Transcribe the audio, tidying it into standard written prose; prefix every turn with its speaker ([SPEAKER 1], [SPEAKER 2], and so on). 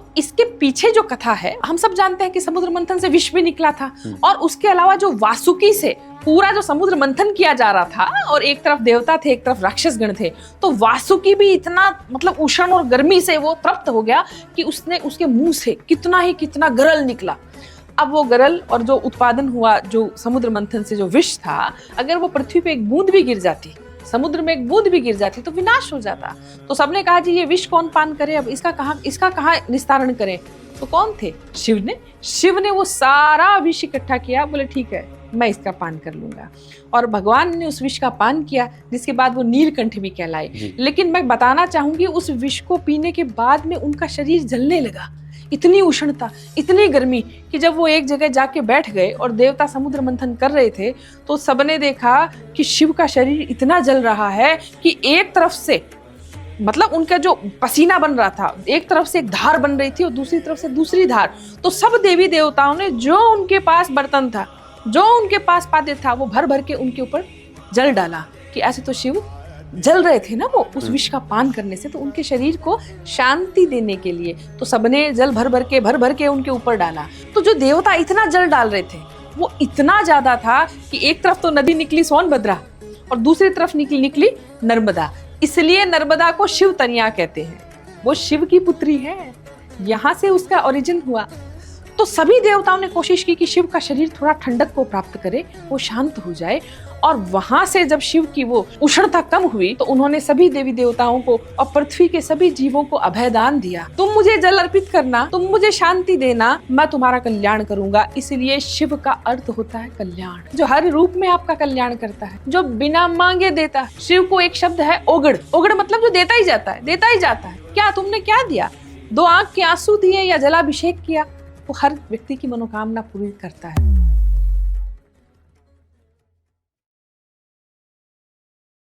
[SPEAKER 1] तो इसके पीछे जो कथा है, हम सब जानते हैं कि समुद्र मंथन से विष भी निकला था, और उसके अलावा जो वासुकी से पूरा जो समुद्र मंथन किया जा रहा था, और एक तरफ देवता थे एक तरफ राक्षस गण थे, तो वासुकी भी इतना मतलब उष्ण और गर्मी से वो तृप्त हो गया कि उसने उसके मुंह से कितना गरल निकला। अब वो गरल और जो उत्पादन हुआ जो समुद्र मंथन से जो विष था, अगर वो पृथ्वी पे एक बूंद भी गिर जाती, समुद्र में एक बूंद भी गिर जाती तो विनाश हो जाता। तो सबने कहा जी ये विष कौन पान करे, अब इसका कहाँ निस्तारण करें। तो कौन थे? शिव ने वो सारा विष इकट्ठा किया, बोले ठीक है मैं इसका पान कर लूंगा, और भगवान ने उस विष का पान किया, जिसके बाद वो नीलकंठ भी कहलाए। लेकिन मैं बताना चाहूंगी उस विष को पीने के बाद में उनका शरीर जलने लगा, इतनी उष्णता इतनी गर्मी कि जब वो एक जगह जाके बैठ गए और देवता समुद्र मंथन कर रहे थे तो सबने देखा कि शिव का शरीर इतना जल रहा है कि एक तरफ से मतलब उनका जो पसीना बन रहा था, एक तरफ से एक धार बन रही थी और दूसरी तरफ से दूसरी धार। तो सब देवी देवताओं ने जो उनके पास बर्तन था, जो उनके पास पात्र था, वो भर भर के उनके ऊपर जल डाला कि ऐसे तो शिव जल रहे थे ना वो उस विष का पान करने से, तो उनके शरीर को शांति देने के लिए तो सबने जल भर भर के उनके ऊपर डाला। तो जो देवता इतना जल डाल रहे थे वो इतना ज्यादा था कि एक तरफ तो नदी निकली सोनभद्रा और दूसरी तरफ निकली नर्मदा, इसलिए नर्मदा को शिव तनिया कहते हैं। वो शिव की पुत्री है, यहाँ से उसका ओरिजिन हुआ। तो सभी देवताओं ने कोशिश की कि शिव का शरीर थोड़ा ठंडक को प्राप्त करे, वो शांत हो जाए, और वहां से जब शिव की वो उष्णता कम हुई तो उन्होंने सभी देवी देवताओं को और पृथ्वी के सभी जीवों को अभयदान दिया, तुम मुझे जल अर्पित करना, तुम मुझे शांति देना, मैं तुम्हारा कल्याण करूंगा। इसलिए शिव का अर्थ होता है कल्याण, जो हर रूप में आपका कल्याण करता है, जो बिना मांगे देता है। शिव को एक शब्द है ओगड़, ओगड़ मतलब जो देता ही जाता है, देता ही जाता है। क्या तुमने क्या दिया? 2 आंख के आंसू दिए या जलाभिषेक किया, वो हर व्यक्ति की मनोकामना पूरी करता है।